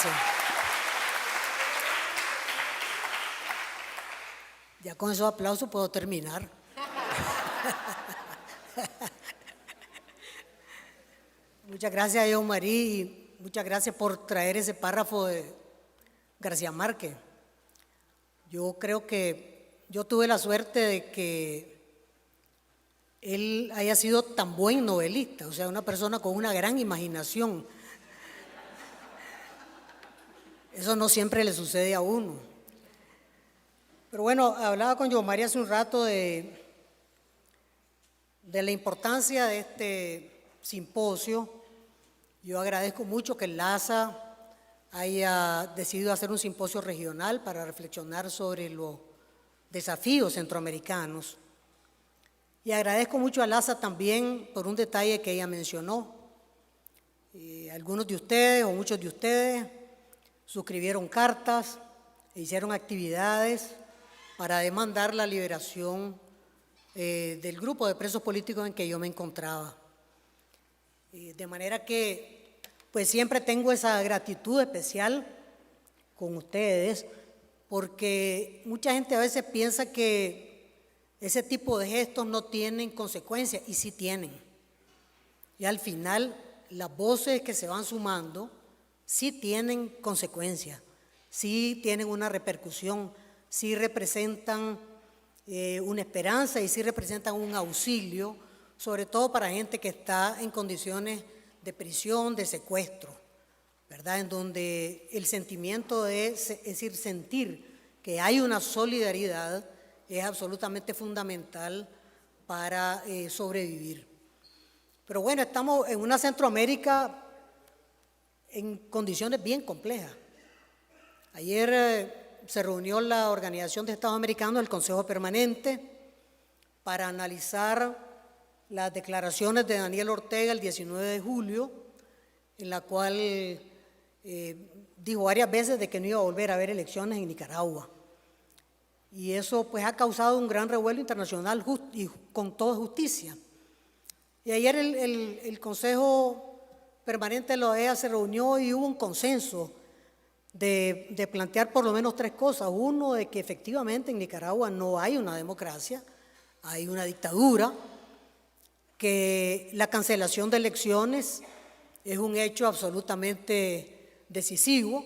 gracias. Ya con esos aplausos puedo terminar. Muchas gracias, John Marie, y muchas gracias por traer ese párrafo de García Márquez. Yo creo que yo tuve la suerte de que él haya sido tan buen novelista, o sea, una persona con una gran imaginación. Eso no siempre le sucede a uno. Pero bueno, hablaba con John Marie hace un rato de la importancia de este simposio. Yo agradezco mucho que el LASA haya decidido hacer un simposio regional para reflexionar sobre los desafíos centroamericanos. Y agradezco mucho a LASA también por un detalle que ella mencionó. Algunos de ustedes o muchos de ustedes suscribieron cartas e hicieron actividades para demandar la liberación del grupo de presos políticos en que yo me encontraba. De manera que pues siempre tengo esa gratitud especial con ustedes, porque mucha gente a veces piensa que ese tipo de gestos no tienen consecuencias, y sí tienen. Y al final las voces que se van sumando sí tienen consecuencias, sí tienen una repercusión, sí representan una esperanza y sí representan un auxilio, sobre todo para gente que está en condiciones de prisión, de secuestro, ¿verdad? En donde el sentimiento es decir, sentir que hay una solidaridad es absolutamente fundamental para sobrevivir. Pero bueno, estamos en una Centroamérica en condiciones bien complejas. Ayer se reunió la Organización de Estados Americanos, el Consejo Permanente, para analizar las declaraciones de Daniel Ortega el 19 de julio, en la cual dijo varias veces de que no iba a volver a haber elecciones en Nicaragua. Y eso pues ha causado un gran revuelo internacional y con toda justicia. Y ayer el Consejo Permanente de la OEA se reunió y hubo un consenso de plantear por lo menos tres cosas. Uno, de que efectivamente en Nicaragua no hay una democracia, hay una dictadura, que la cancelación de elecciones es un hecho absolutamente decisivo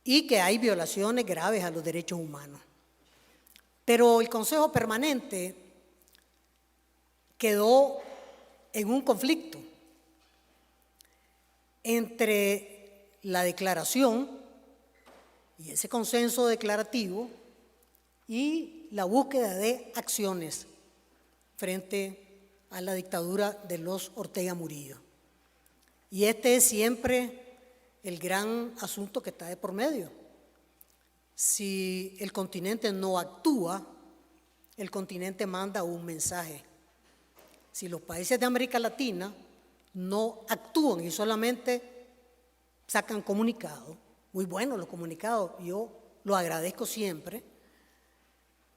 y que hay violaciones graves a los derechos humanos. Pero el Consejo Permanente quedó en un conflicto entre la declaración y ese consenso declarativo y la búsqueda de acciones frente a la dictadura de los Ortega Murillo. Y este es siempre el gran asunto que está de por medio. Si el continente no actúa, el continente manda un mensaje. Si los países de América Latina no actúan y solamente sacan comunicados, muy buenos los comunicados, yo lo agradezco siempre,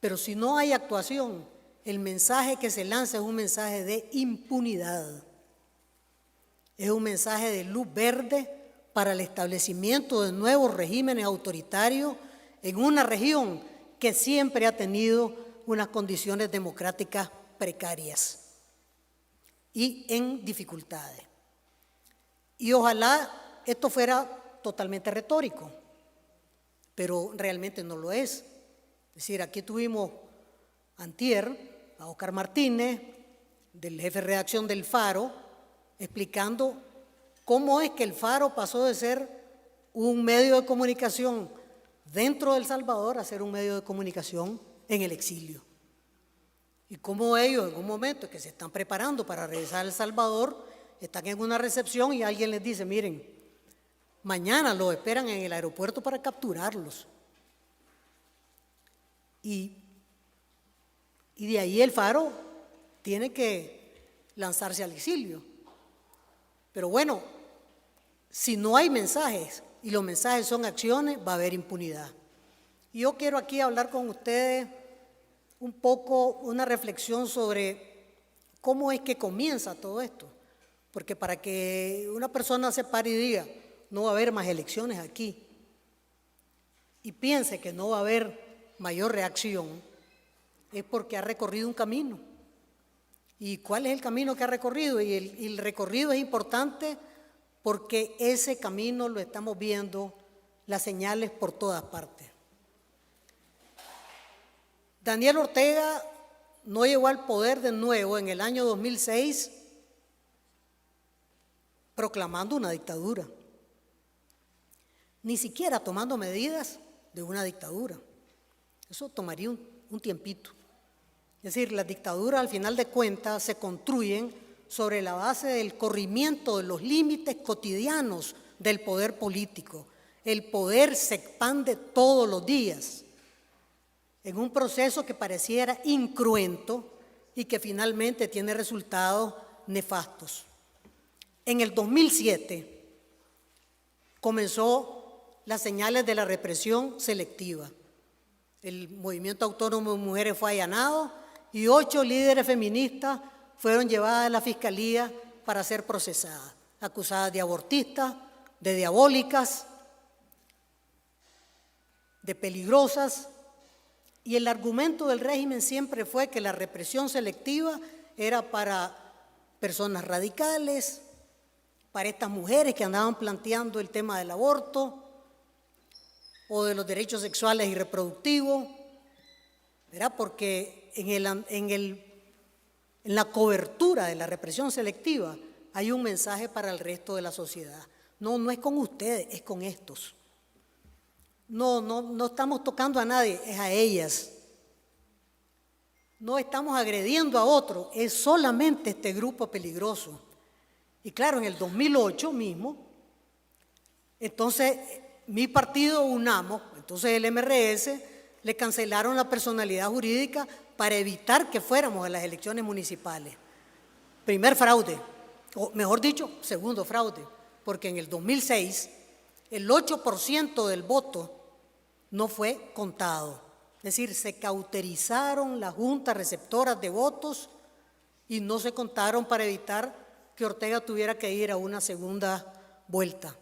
pero si no hay actuación, el mensaje que se lanza es un mensaje de impunidad, es un mensaje de luz verde para el establecimiento de nuevos regímenes autoritarios en una región que siempre ha tenido unas condiciones democráticas precarias y en dificultades. Y ojalá esto fuera totalmente retórico, pero realmente no lo es. Es decir, aquí tuvimos antier a Oscar Martínez, del jefe de redacción del Faro, explicando cómo es que el Faro pasó de ser un medio de comunicación dentro de El Salvador a ser un medio de comunicación en el exilio. Y cómo ellos en un momento que se están preparando para regresar a El Salvador, están en una recepción y alguien les dice, miren, mañana los esperan en el aeropuerto para capturarlos. Y de ahí el Faro tiene que lanzarse al exilio. Pero bueno, si no hay mensajes y los mensajes son acciones, va a haber impunidad. Y yo quiero aquí hablar con ustedes un poco, una reflexión sobre cómo es que comienza todo esto. Porque para que una persona se pare y diga, no va a haber más elecciones aquí y piense que no va a haber mayor reacción, es porque ha recorrido un camino. ¿Y cuál es el camino que ha recorrido? Y el recorrido es importante porque ese camino lo estamos viendo, las señales por todas partes. Daniel Ortega no llegó al poder de nuevo en el año 2006 proclamando una dictadura, ni siquiera tomando medidas de una dictadura. Eso tomaría un tiempito. Es decir, las dictaduras al final de cuentas se construyen sobre la base del corrimiento de los límites cotidianos del poder político. El poder se expande todos los días en un proceso que pareciera incruento y que finalmente tiene resultados nefastos. En el 2007 comenzó las señales de la represión selectiva. El movimiento autónomo de mujeres fue allanado y 8 líderes feministas fueron llevadas a la fiscalía para ser procesadas, acusadas de abortistas, de diabólicas, de peligrosas, y el argumento del régimen siempre fue que la represión selectiva era para personas radicales, para estas mujeres que andaban planteando el tema del aborto o de los derechos sexuales y reproductivos, ¿verdad? Porque en la cobertura de la represión selectiva hay un mensaje para el resto de la sociedad. No es con ustedes, es con estos. No estamos tocando a nadie, es a ellas. No estamos agrediendo a otro, es solamente este grupo peligroso. Y claro, en el 2008 mismo, entonces mi partido UNAMO, entonces el MRS, le cancelaron la personalidad jurídica para evitar que fuéramos a las elecciones municipales. Primer fraude, o mejor dicho, segundo fraude, porque en el 2006 el 8% del voto no fue contado. Es decir, se cauterizaron las juntas receptoras de votos y no se contaron para evitar que Ortega tuviera que ir a una segunda vuelta.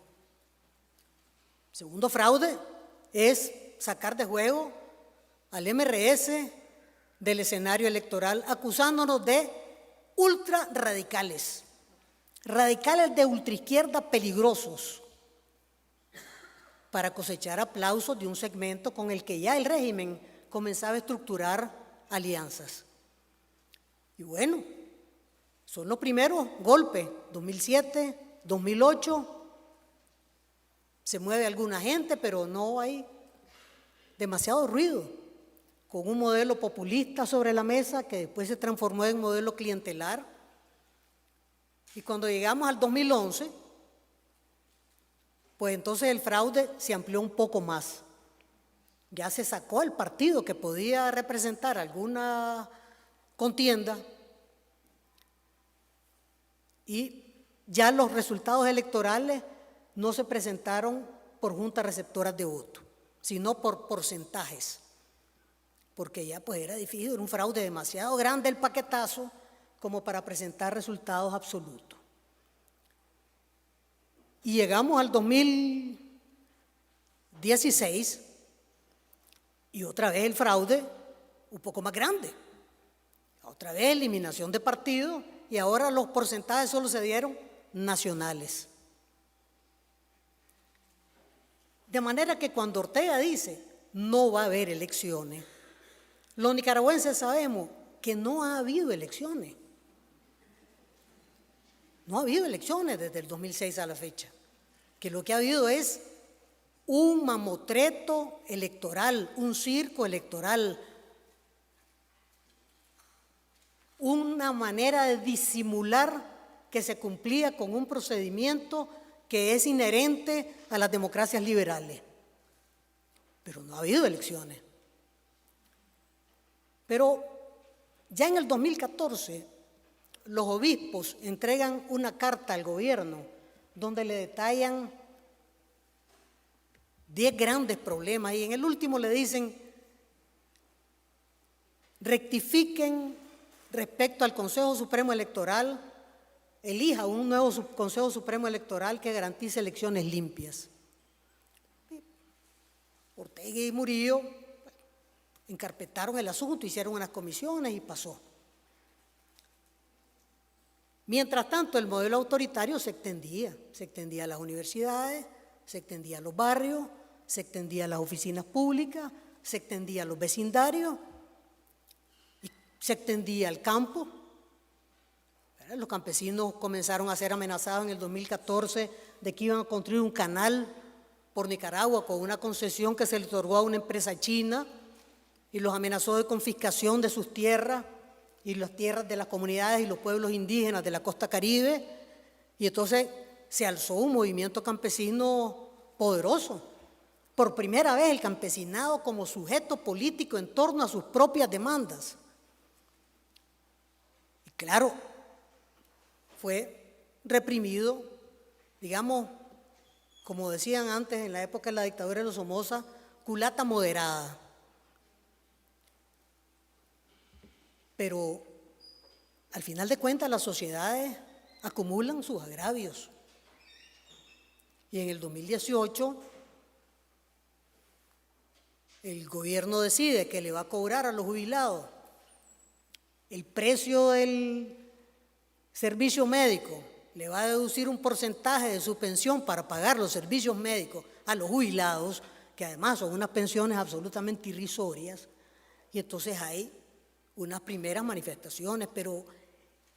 Segundo fraude es sacar de juego al MRS del escenario electoral, acusándonos de ultra radicales, radicales de ultraizquierda peligrosos, para cosechar aplausos de un segmento con el que ya el régimen comenzaba a estructurar alianzas. Y bueno, son los primeros golpes, 2007, 2008, se mueve alguna gente, pero no hay demasiado ruido, con un modelo populista sobre la mesa que después se transformó en modelo clientelar. Y cuando llegamos al 2011, pues entonces el fraude se amplió un poco más. Ya se sacó el partido que podía representar alguna contienda y ya los resultados electorales no se presentaron por juntas receptoras de voto, sino por porcentajes, porque ya pues era difícil, era un fraude demasiado grande el paquetazo como para presentar resultados absolutos. Y llegamos al 2016 y otra vez el fraude un poco más grande. Otra vez eliminación de partidos y ahora los porcentajes solo se dieron nacionales. De manera que cuando Ortega dice no va a haber elecciones, los nicaragüenses sabemos que no ha habido elecciones. No ha habido elecciones desde el 2006 a la fecha, que lo que ha habido es un mamotreto electoral, un circo electoral, una manera de disimular que se cumplía con un procedimiento que es inherente a las democracias liberales. Pero no ha habido elecciones. Pero ya en el 2014, los obispos entregan una carta al gobierno donde le detallan 10 grandes problemas y en el último le dicen: rectifiquen respecto al Consejo Supremo Electoral elija un nuevo Consejo Supremo Electoral que garantice elecciones limpias. Ortega y Murillo encarpetaron el asunto, hicieron unas comisiones y pasó. Mientras tanto, el modelo autoritario se extendía a las universidades, se extendía a los barrios, se extendía a las oficinas públicas, se extendía a los vecindarios, y se extendía al campo. Los campesinos comenzaron a ser amenazados en el 2014 de que iban a construir un canal por Nicaragua con una concesión que se le otorgó a una empresa china y los amenazó de confiscación de sus tierras y las tierras de las comunidades y los pueblos indígenas de la costa caribe. Y entonces se alzó un movimiento campesino poderoso. Por primera vez el campesinado como sujeto político en torno a sus propias demandas. Y claro, fue reprimido, digamos, como decían antes en la época de la dictadura de los Somoza, culata moderada. Pero al final de cuentas las sociedades acumulan sus agravios. Y en el 2018 el gobierno decide que le va a cobrar a los jubilados el precio del servicio médico, le va a deducir un porcentaje de su pensión para pagar los servicios médicos a los jubilados, que además son unas pensiones absolutamente irrisorias, y entonces hay unas primeras manifestaciones, pero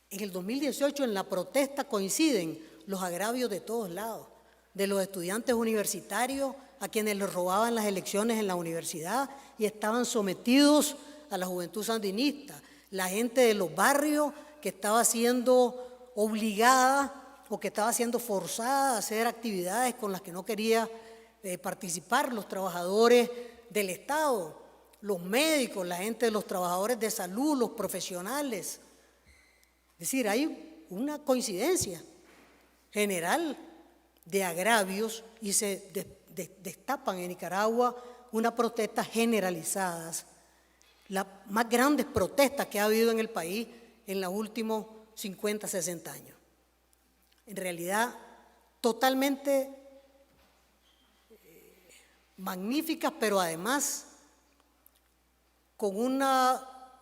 en el 2018 en la protesta coinciden los agravios de todos lados, de los estudiantes universitarios a quienes les robaban las elecciones en la universidad y estaban sometidos a la juventud sandinista, la gente de los barrios que estaba siendo obligada o que estaba siendo forzada a hacer actividades con las que no quería participar, los trabajadores del Estado, los médicos, la gente de los trabajadores de salud, los profesionales. Es decir, hay una coincidencia general de agravios y se destapan en Nicaragua unas protestas generalizadas, las más grandes protestas que ha habido en el país en los últimos 50, 60 años. En realidad, totalmente magníficas, pero además con un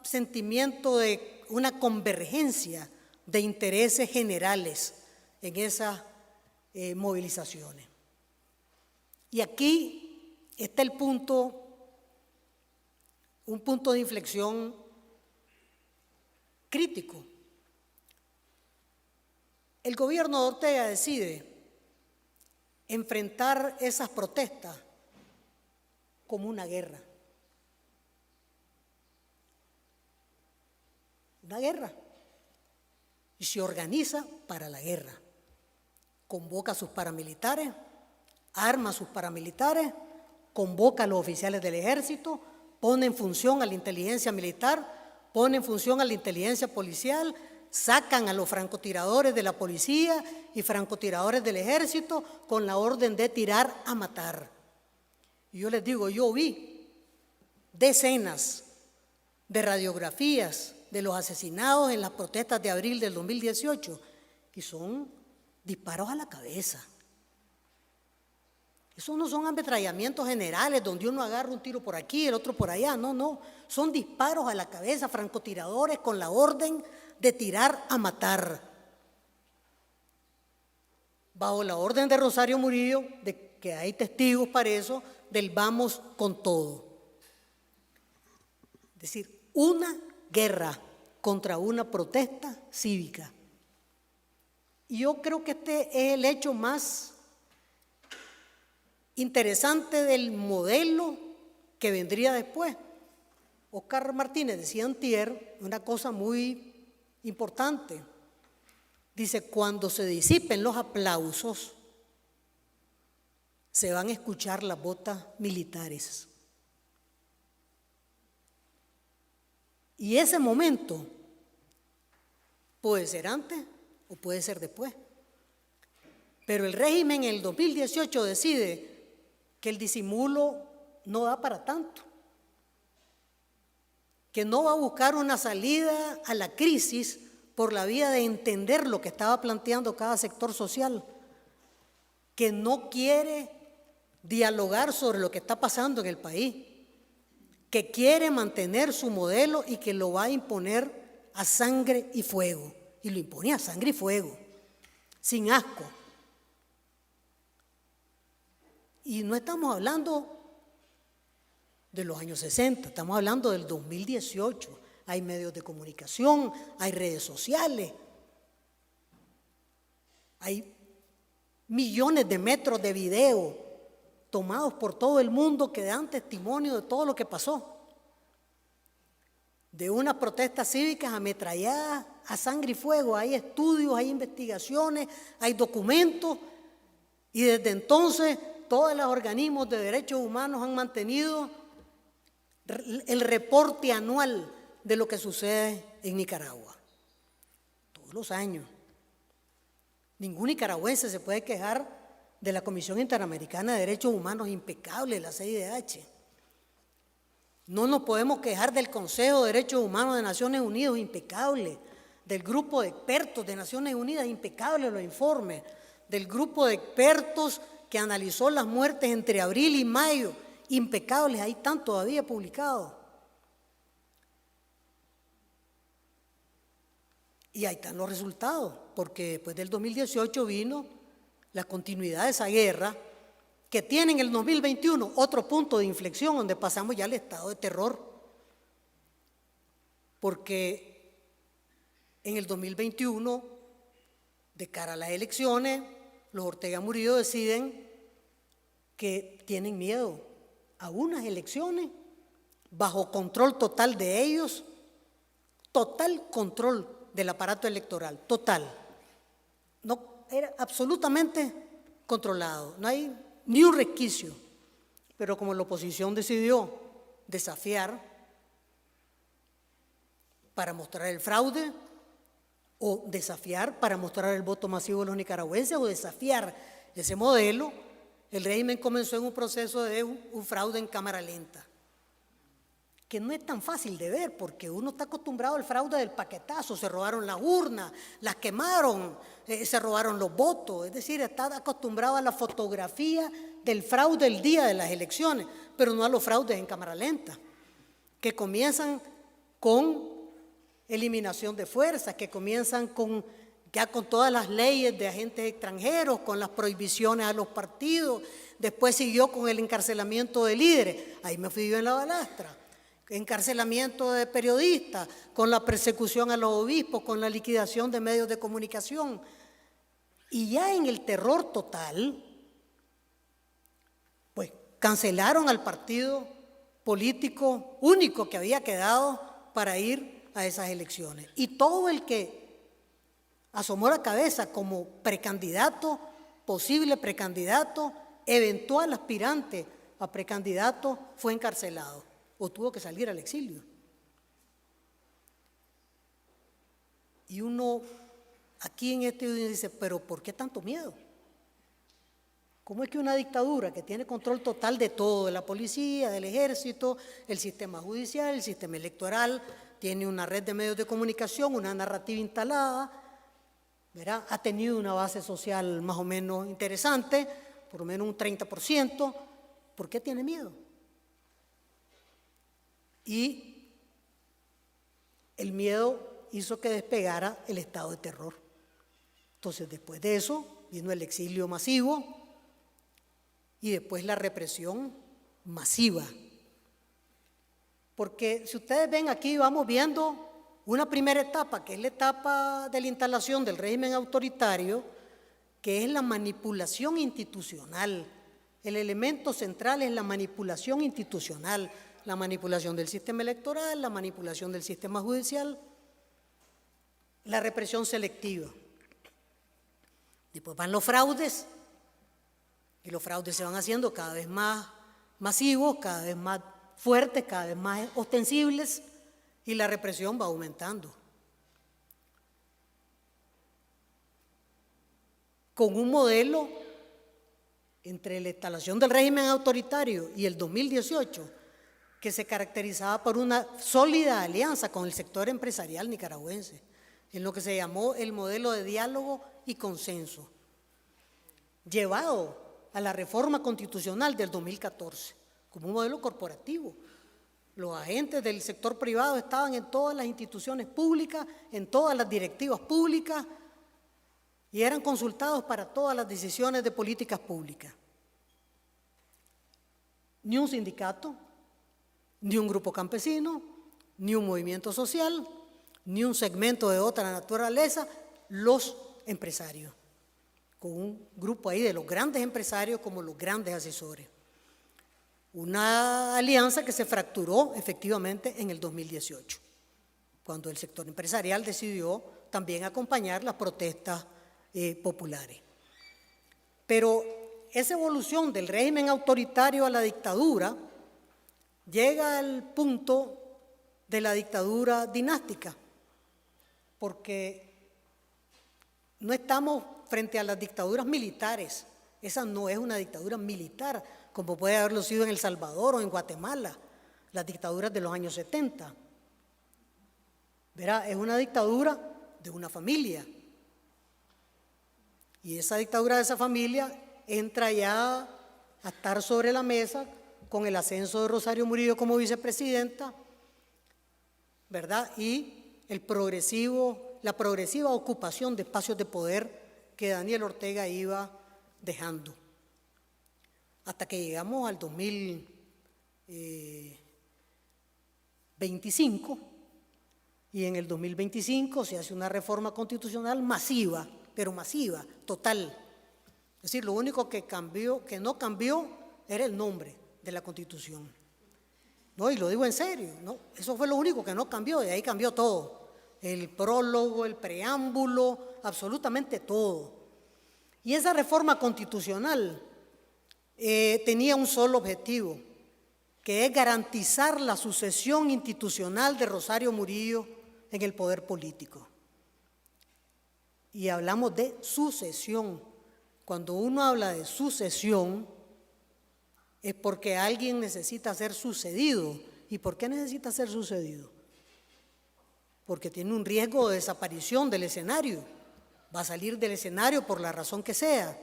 sentimiento de una convergencia de intereses generales en esas movilizaciones. Y aquí está el punto, un punto de inflexión crítico. El gobierno de Ortega decide enfrentar esas protestas como una guerra. Una guerra. Y se organiza para la guerra. Convoca a sus paramilitares, arma a sus paramilitares, convoca a los oficiales del ejército, pone en función a la inteligencia militar, pone en función a la inteligencia policial, sacan a los francotiradores de la policía y francotiradores del ejército con la orden de tirar a matar. Y yo les digo, yo vi decenas de radiografías de los asesinados en las protestas de abril del 2018 y son disparos a la cabeza. Esos no son ametrallamientos generales donde uno agarra un tiro por aquí, el otro por allá, no, son disparos a la cabeza, francotiradores con la orden de tirar a matar. Bajo la orden de Rosario Murillo, de que hay testigos para eso, del vamos con todo. Es decir, una guerra contra una protesta cívica. Y yo creo que este es el hecho más interesante del modelo que vendría después. Oscar Martínez decía antier una cosa muy importante. Dice, cuando se disipen los aplausos, se van a escuchar las botas militares. Y ese momento puede ser antes o puede ser después. Pero el régimen en el 2018 decide que el disimulo no da para tanto, que no va a buscar una salida a la crisis por la vía de entender lo que estaba planteando cada sector social, que no quiere dialogar sobre lo que está pasando en el país, que quiere mantener su modelo y que lo va a imponer a sangre y fuego. Y lo imponía a sangre y fuego, sin asco. Y no estamos hablando de los años 60, estamos hablando del 2018. Hay medios de comunicación, hay redes sociales, hay millones de metros de video tomados por todo el mundo que dan testimonio de todo lo que pasó. De unas protestas cívicas ametralladas a sangre y fuego. Hay estudios, hay investigaciones, hay documentos, y desde entonces todos los organismos de derechos humanos han mantenido el reporte anual de lo que sucede en Nicaragua, todos los años. Ningún nicaragüense se puede quejar de la Comisión Interamericana de Derechos Humanos, impecable, la CIDH. No nos podemos quejar del Consejo de Derechos Humanos de Naciones Unidas, impecable, del grupo de expertos de Naciones Unidas, impecable los informes, del grupo de expertos que analizó las muertes entre abril y mayo, impecables, ahí están todavía publicados. Y ahí están los resultados, porque después del 2018 vino la continuidad de esa guerra, que tiene en el 2021 otro punto de inflexión donde pasamos ya al estado de terror, porque en el 2021, de cara a las elecciones, los Ortega Murillo deciden que tienen miedo a unas elecciones bajo control total de ellos, total control del aparato electoral, total. No, era absolutamente controlado, no hay ni un resquicio. Pero como la oposición decidió desafiar para mostrar el fraude, o desafiar para mostrar el voto masivo de los nicaragüenses, o desafiar ese modelo, el régimen comenzó en un proceso de un fraude en cámara lenta, que no es tan fácil de ver, porque uno está acostumbrado al fraude del paquetazo. Se robaron las urnas, las quemaron, se robaron los votos, es decir, está acostumbrado a la fotografía del fraude el día de las elecciones, pero no a los fraudes en cámara lenta, que comienzan con eliminación de fuerzas, que comienzan ya con todas las leyes de agentes extranjeros, con las prohibiciones a los partidos, después siguió con el encarcelamiento de líderes, ahí me fui yo en la balastra, encarcelamiento de periodistas, con la persecución a los obispos, con la liquidación de medios de comunicación. Y ya en el terror total, pues cancelaron al partido político único que había quedado para ir a esas elecciones. Y todo el que asomó la cabeza como precandidato, posible precandidato, eventual aspirante a precandidato, fue encarcelado o tuvo que salir al exilio. Y uno aquí en este dice, pero ¿por qué tanto miedo? ¿Cómo es que una dictadura que tiene control total de todo, de la policía, del ejército, el sistema judicial, el sistema electoral, tiene una red de medios de comunicación, una narrativa instalada, ¿verdad? Ha tenido una base social más o menos interesante, por lo menos un 30%, ¿por qué tiene miedo? Y el miedo hizo que despegara el estado de terror. Entonces, después de eso, vino el exilio masivo y después la represión masiva. Porque si ustedes ven aquí, vamos viendo una primera etapa, que es la etapa de la instalación del régimen autoritario, que es la manipulación institucional. El elemento central es la manipulación institucional, la manipulación del sistema electoral, la manipulación del sistema judicial, la represión selectiva. Después van los fraudes, y los fraudes se van haciendo cada vez más masivos, cada vez más fuertes, cada vez más ostensibles, y la represión va aumentando. Con un modelo entre la instalación del régimen autoritario y el 2018, que se caracterizaba por una sólida alianza con el sector empresarial nicaragüense. en lo que se llamó el modelo de diálogo y consenso, llevado a la reforma constitucional del 2014, como un modelo corporativo. Los agentes del sector privado estaban en todas las instituciones públicas, en todas las directivas públicas, y eran consultados para todas las decisiones de políticas públicas. Ni un sindicato, ni un grupo campesino, ni un movimiento social, ni un segmento de otra naturaleza, los empresarios, con un grupo ahí de los grandes empresarios como los grandes asesores. Una alianza que se fracturó efectivamente en el 2018, cuando el sector empresarial decidió también acompañar las protestas populares. Pero esa evolución del régimen autoritario a la dictadura llega al punto de la dictadura dinástica, porque no estamos frente a las dictaduras militares. Esa no es una dictadura militar, como puede haberlo sido en El Salvador o en Guatemala, las dictaduras de los años 70. Verá, es una dictadura de una familia. Y esa dictadura de esa familia entra ya a estar sobre la mesa con el ascenso de Rosario Murillo como vicepresidenta, ¿verdad? Y la progresiva ocupación de espacios de poder que Daniel Ortega iba dejando. Hasta que llegamos al 2025, y en el 2025 se hace una reforma constitucional masiva, pero masiva, total. Es decir, lo único que no cambió, era el nombre de la Constitución. No, y lo digo en serio, ¿no? Eso fue lo único que no cambió, y ahí cambió todo. El prólogo, el preámbulo, absolutamente todo. Y esa reforma constitucional tenía un solo objetivo, que es garantizar la sucesión institucional de Rosario Murillo en el poder político. Y hablamos de sucesión. Cuando uno habla de sucesión, es porque alguien necesita ser sucedido. ¿Y por qué necesita ser sucedido? Porque tiene un riesgo de desaparición del escenario. Va a salir del escenario por la razón que sea.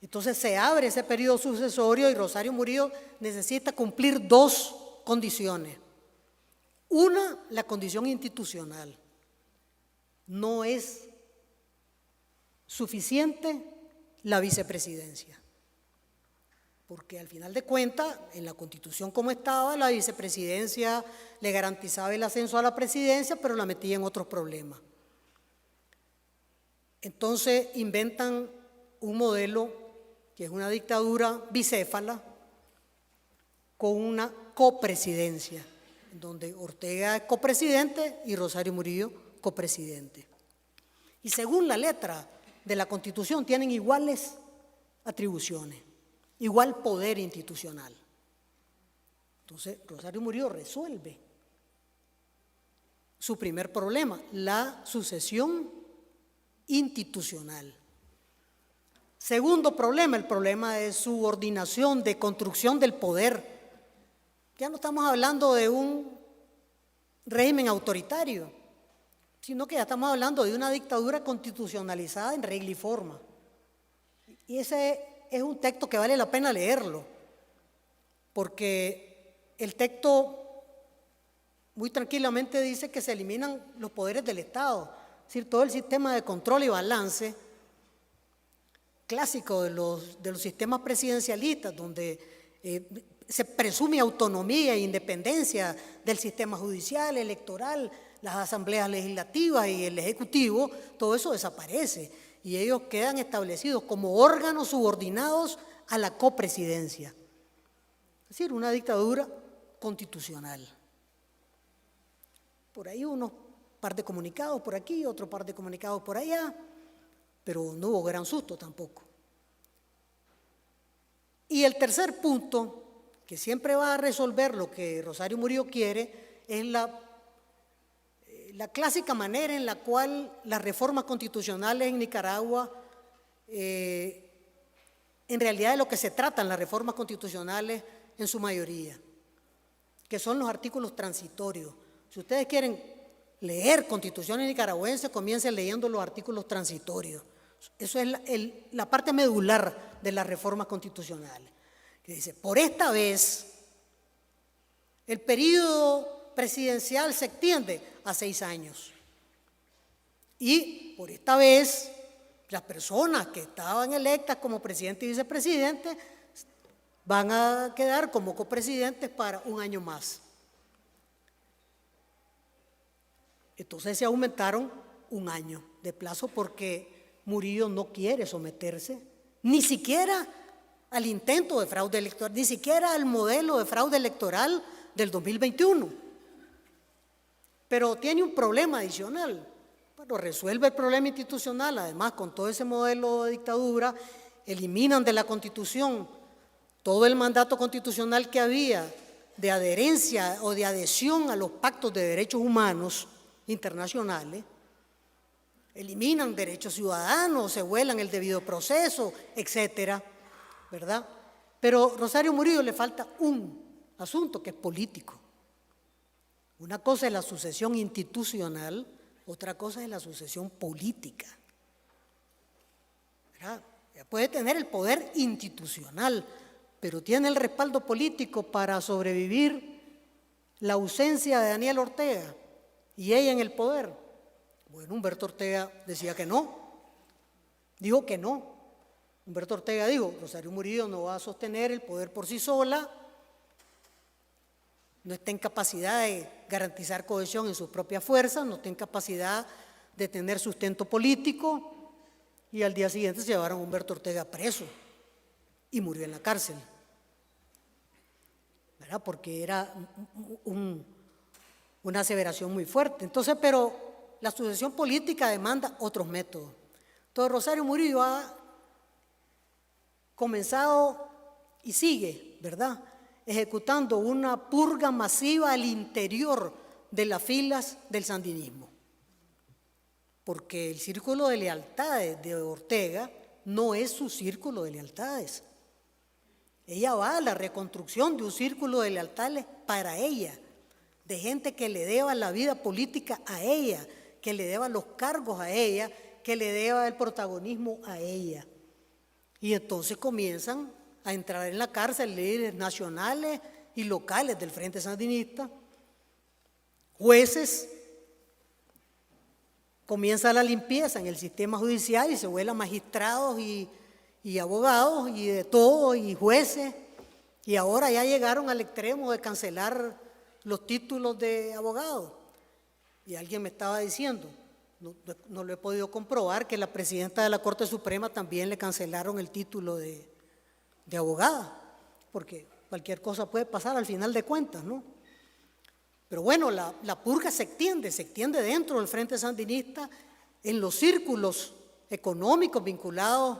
Entonces se abre ese periodo sucesorio y Rosario Murillo necesita cumplir dos condiciones. Una, la condición institucional. No es suficiente la vicepresidencia, porque al final de cuentas, en la Constitución como estaba, la vicepresidencia le garantizaba el ascenso a la presidencia, pero la metía en otros problemas. Entonces inventan un modelo que es una dictadura bicéfala con una copresidencia, donde Ortega es copresidente y Rosario Murillo copresidente. Y según la letra de la Constitución tienen iguales atribuciones, igual poder institucional. Entonces Rosario Murillo resuelve su primer problema, la sucesión institucional. Segundo problema, el problema de subordinación, de construcción del poder. Ya no estamos hablando de un régimen autoritario, sino que ya estamos hablando de una dictadura constitucionalizada en regla y forma. Y ese es un texto que vale la pena leerlo, porque el texto muy tranquilamente dice que se eliminan los poderes del Estado, es decir, todo el sistema de control y balance clásico de los sistemas presidencialistas, donde se presume autonomía e independencia del sistema judicial, electoral, las asambleas legislativas y el ejecutivo, todo eso desaparece y ellos quedan establecidos como órganos subordinados a la copresidencia. Es decir, una dictadura constitucional. Por ahí unos par de comunicados por aquí, otro par de comunicados por allá, pero no hubo gran susto tampoco. Y el tercer punto, que siempre va a resolver lo que Rosario Murillo quiere, es la clásica manera en la cual las reformas constitucionales en Nicaragua, en realidad de lo que se tratan las reformas constitucionales en su mayoría, que son los artículos transitorios. Si ustedes quieren leer constituciones nicaragüenses, comiencen leyendo los artículos transitorios. Eso es la parte medular de las reformas constitucionales, que dice, por esta vez, el periodo presidencial se extiende a 6 años. Y por esta vez, las personas que estaban electas como presidente y vicepresidente van a quedar como copresidentes para 1 año más. Entonces se aumentaron 1 año de plazo porque Murillo no quiere someterse ni siquiera al intento de fraude electoral, ni siquiera al modelo de fraude electoral del 2021. Pero tiene un problema adicional. Bueno, resuelve el problema institucional, además con todo ese modelo de dictadura, eliminan de la Constitución todo el mandato constitucional que había de adherencia o de adhesión a los pactos de derechos humanos internacionales, eliminan derechos ciudadanos, se vuelan el debido proceso, etcétera, ¿verdad? Pero a Rosario Murillo le falta un asunto que es político. Una cosa es la sucesión institucional, otra cosa es la sucesión política, ¿verdad? Ella puede tener el poder institucional, pero tiene el respaldo político para sobrevivir la ausencia de Daniel Ortega y ella en el poder. Bueno, Humberto Ortega decía que no, dijo que no. Humberto Ortega dijo, Rosario Murillo no va a sostener el poder por sí sola, no está en capacidad de garantizar cohesión en sus propias fuerzas, no está en capacidad de tener sustento político, y al día siguiente se llevaron a Humberto Ortega preso y murió en la cárcel, ¿verdad? Porque era una aseveración muy fuerte. Entonces, pero la sucesión política demanda otros métodos. Entonces, Rosario Murillo ha comenzado y sigue, ¿verdad?, ejecutando una purga masiva al interior de las filas del sandinismo. Porque el círculo de lealtades de Ortega no es su círculo de lealtades. Ella va a la reconstrucción de un círculo de lealtades para ella, de gente que le deba la vida política a ella, que le deba los cargos a ella, que le deba el protagonismo a ella. Y entonces comienzan a entrar en la cárcel líderes nacionales y locales del Frente Sandinista, jueces, comienza la limpieza en el sistema judicial y se vuelan magistrados y abogados y de todo, y jueces, y ahora ya llegaron al extremo de cancelar los títulos de abogados. Y alguien me estaba diciendo, no lo he podido comprobar, que la presidenta de la Corte Suprema también le cancelaron el título de abogada, porque cualquier cosa puede pasar al final de cuentas, ¿no? Pero bueno, la purga se extiende dentro del Frente Sandinista, en los círculos económicos vinculados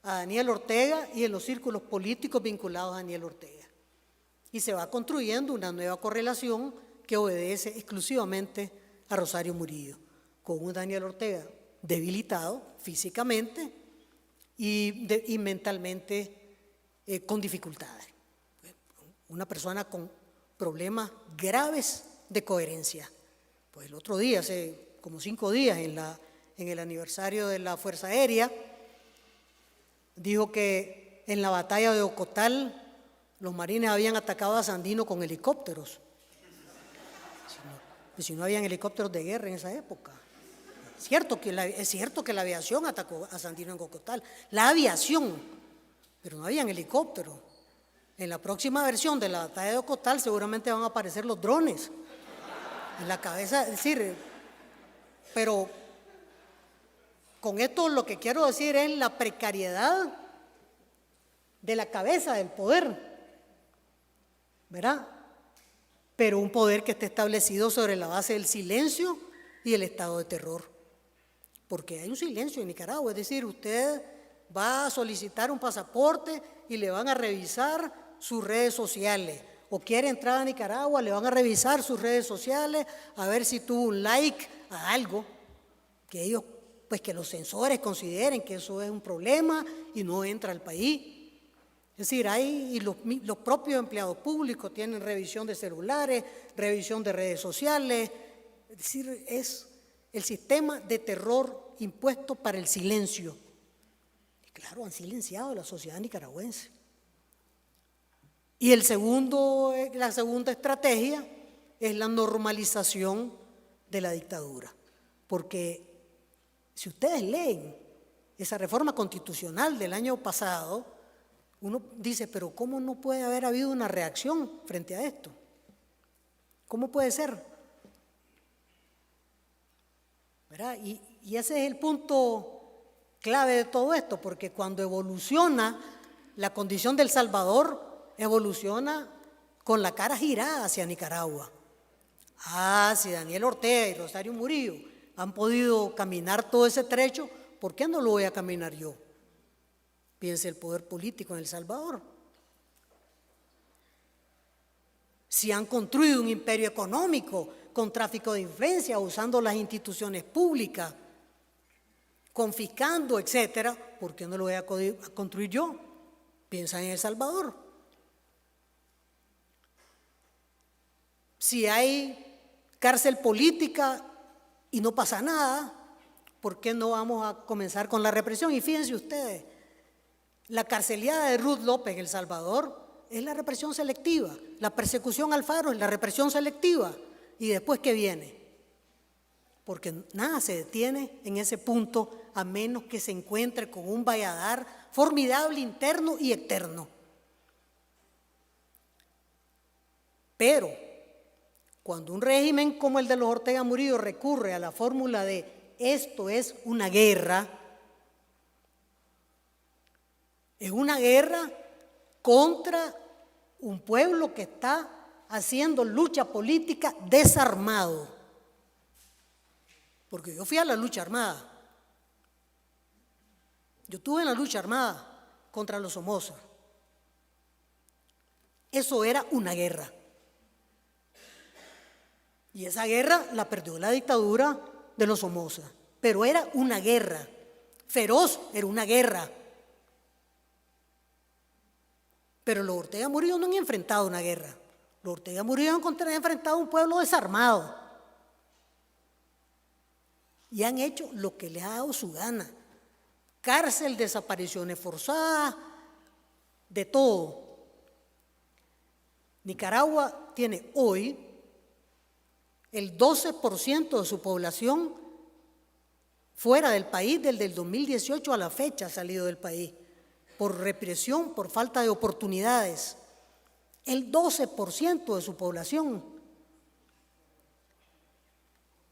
a Daniel Ortega y en los círculos políticos vinculados a Daniel Ortega. Y se va construyendo una nueva correlación que obedece exclusivamente a Rosario Murillo, con un Daniel Ortega debilitado físicamente y mentalmente con dificultades. Una persona con problemas graves de coherencia. Pues el otro día, hace como 5 días, en el aniversario de la Fuerza Aérea, dijo que en la batalla de Ocotal los marines habían atacado a Sandino con helicópteros. Si no habían helicópteros de guerra en esa época. Es cierto que la aviación atacó a Sandino en Ocotal, la aviación, pero no habían helicópteros. En la próxima versión de la batalla de Ocotal seguramente van a aparecer los drones en la cabeza, es decir, pero con esto lo que quiero decir es la precariedad de la cabeza del poder, ¿verdad? Pero un poder que esté establecido sobre la base del silencio y el estado de terror. Porque hay un silencio en Nicaragua, es decir, usted va a solicitar un pasaporte y le van a revisar sus redes sociales, o quiere entrar a Nicaragua, le van a revisar sus redes sociales a ver si tuvo un like a algo, que ellos, pues que los censores consideren que eso es un problema y no entra al país. Es decir, y los propios empleados públicos tienen revisión de celulares, revisión de redes sociales, Es decir, es el sistema de terror impuesto para el silencio. Y claro, han silenciado a la sociedad nicaragüense. Y la segunda estrategia es la normalización de la dictadura. Porque si ustedes leen esa reforma constitucional del año pasado, uno dice, pero ¿cómo no puede haber habido una reacción frente a esto? ¿Cómo puede ser? ¿Verdad? Y ese es el punto clave de todo esto, porque cuando evoluciona la condición del Salvador, evoluciona con la cara girada hacia Nicaragua. Si Daniel Ortega y Rosario Murillo han podido caminar todo ese trecho, ¿por qué no lo voy a caminar yo? Piense el poder político en El Salvador. Si han construido un imperio económico con tráfico de influencia, usando las instituciones públicas, confiscando, etcétera, ¿por qué no lo voy a construir yo? Piensa en El Salvador. Si hay cárcel política y no pasa nada, ¿por qué no vamos a comenzar con la represión? Y fíjense ustedes, la carceliada de Ruth López en El Salvador es la represión selectiva, la persecución Alfaro es la represión selectiva. ¿Y después qué viene? Porque nada se detiene en ese punto a menos que se encuentre con un valladar formidable interno y externo. Pero cuando un régimen como el de los Ortega Murillo recurre a la fórmula de esto es una guerra contra un pueblo que está haciendo lucha política desarmado. Porque yo fui a la lucha armada. Yo estuve en la lucha armada contra los Somoza. Eso era una guerra. Y esa guerra la perdió la dictadura de los Somoza. Pero era una guerra. Feroz, era una guerra. Pero los Ortega Murillo no han enfrentado una guerra. Los Ortega Murillo han enfrentado a un pueblo desarmado. Y han hecho lo que les ha dado su gana. Cárcel, desapariciones forzadas, de todo. Nicaragua tiene hoy el 12% de su población fuera del país. Desde el 2018 a la fecha ha salido del país por represión, por falta de oportunidades. El 12% de su población.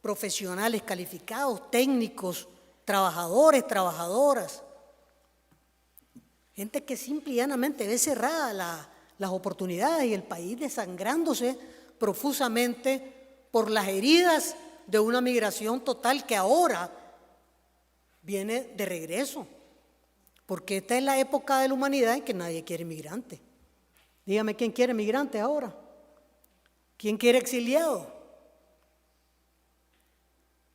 Profesionales calificados, técnicos, trabajadores, trabajadoras. Gente que simple y llanamente ve cerradas las oportunidades y el país desangrándose profusamente por las heridas de una migración total que ahora viene de regreso. Porque esta es la época de la humanidad en que nadie quiere migrante. Dígame, ¿quién quiere migrante ahora? ¿Quién quiere exiliado?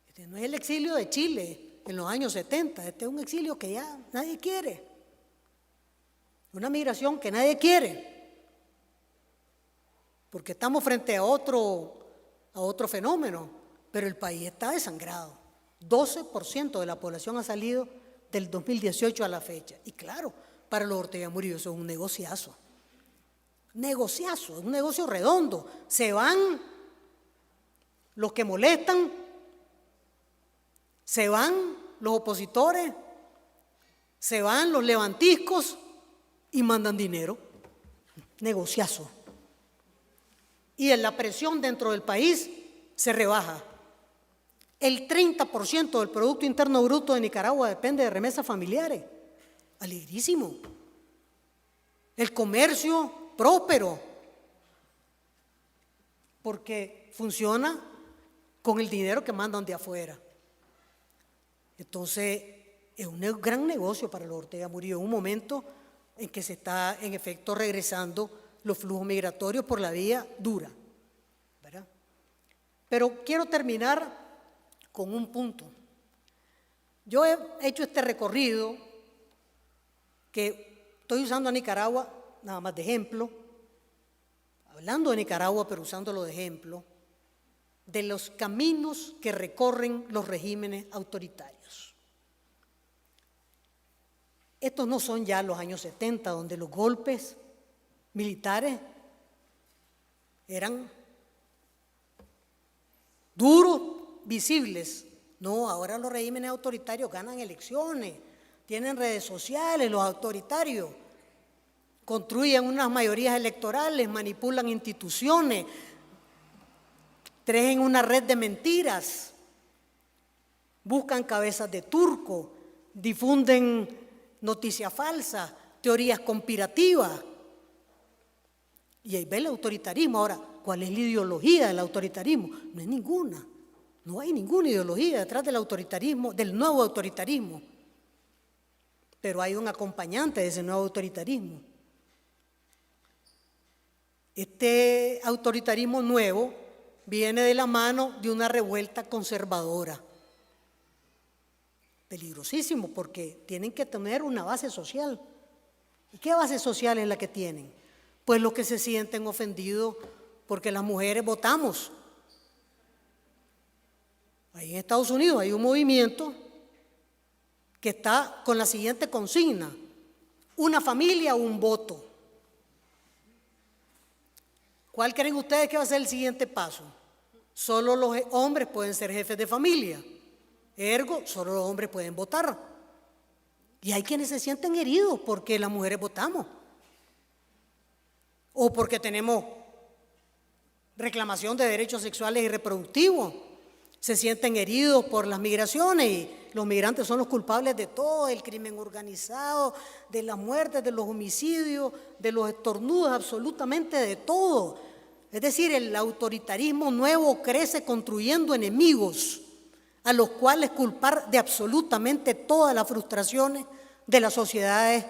Este no es el exilio de Chile en los años 70, este es un exilio que ya nadie quiere. Una migración que nadie quiere. Porque estamos frente a otro fenómeno, pero el país está desangrado. 12% de la población ha salido del 2018 a la fecha. Y claro, para los Ortega Murillo eso es un negociazo. Negociazo, es un negocio redondo. Se van los que molestan, se van los opositores, se van los levantiscos y mandan dinero. Negociazo. Y en la presión dentro del país se rebaja. El 30% del Producto Interno Bruto de Nicaragua depende de remesas familiares. Alegrísimo. El comercio próspero, porque funciona con el dinero que mandan de afuera. Entonces, es un gran negocio para los Ortega Murillo, en un momento en que se está, en efecto, regresando los flujos migratorios por la vía dura, ¿verdad? Pero quiero terminar con un punto. Yo he hecho este recorrido que estoy usando a Nicaragua nada más de ejemplo, hablando de Nicaragua pero usándolo de ejemplo, de los caminos que recorren los regímenes autoritarios. Estos no son ya los años 70, donde los golpes militares eran duros, visibles. No, ahora los regímenes autoritarios ganan elecciones, tienen redes sociales, los autoritarios construyen unas mayorías electorales, manipulan instituciones, tejen una red de mentiras, buscan cabezas de turco, difunden noticias falsas, teorías conspirativas. Y ahí ve el autoritarismo. Ahora, ¿cuál es la ideología del autoritarismo? No es ninguna. No hay ninguna ideología detrás del autoritarismo, del nuevo autoritarismo. Pero hay un acompañante de ese nuevo autoritarismo. Este autoritarismo nuevo viene de la mano de una revuelta conservadora. Peligrosísimo, porque tienen que tener una base social. ¿Y qué base social es la que tienen? Pues los que se sienten ofendidos porque las mujeres votamos. Ahí en Estados Unidos hay un movimiento que está con la siguiente consigna: una familia, un voto. ¿Cuál creen ustedes que va a ser el siguiente paso? Solo los hombres pueden ser jefes de familia. Ergo, solo los hombres pueden votar. Y hay quienes se sienten heridos porque las mujeres votamos. O porque tenemos reclamación de derechos sexuales y reproductivos. Se sienten heridos por las migraciones y los migrantes son los culpables de todo, el crimen organizado, de las muertes, de los homicidios, de los estornudos, absolutamente de todo. Es decir, el autoritarismo nuevo crece construyendo enemigos a los cuales culpar de absolutamente todas las frustraciones de las sociedades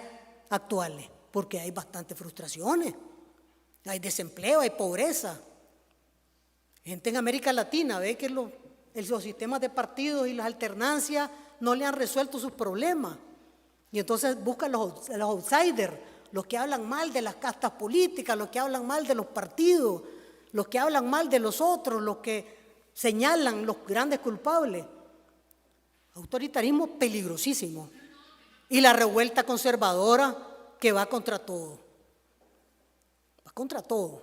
actuales, porque hay bastantes frustraciones, hay desempleo, hay pobreza. Gente en América Latina ve que los sistemas de partidos y las alternancias no le han resuelto sus problemas, y entonces buscan los outsiders, los que hablan mal de las castas políticas, los que hablan mal de los partidos, los que hablan mal de los otros, los que señalan los grandes culpables. Autoritarismo peligrosísimo. Y la revuelta conservadora que va contra todo. Va contra todo.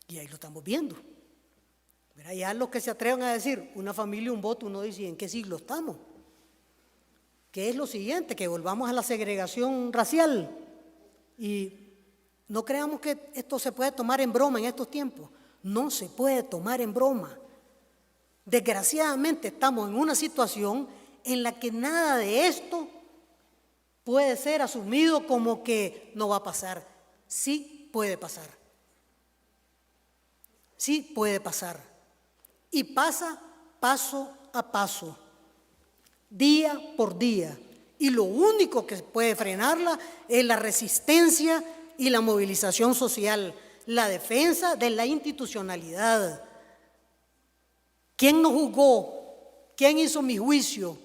Y ahí lo estamos viendo. Pero ya los que se atrevan a decir una familia, un voto, uno dice: ¿en qué siglo estamos? ¿Qué es lo siguiente? Que volvamos a la segregación racial. Y no creamos que esto se puede tomar en broma en estos tiempos. No se puede tomar en broma. Desgraciadamente estamos en una situación en la que nada de esto puede ser asumido como que no va a pasar. Sí puede pasar. Sí puede pasar. Y pasa paso a paso, día por día. Y lo único que puede frenarla es la resistencia y la movilización social, la defensa de la institucionalidad. ¿Quién nos juzgó? ¿Quién hizo mi juicio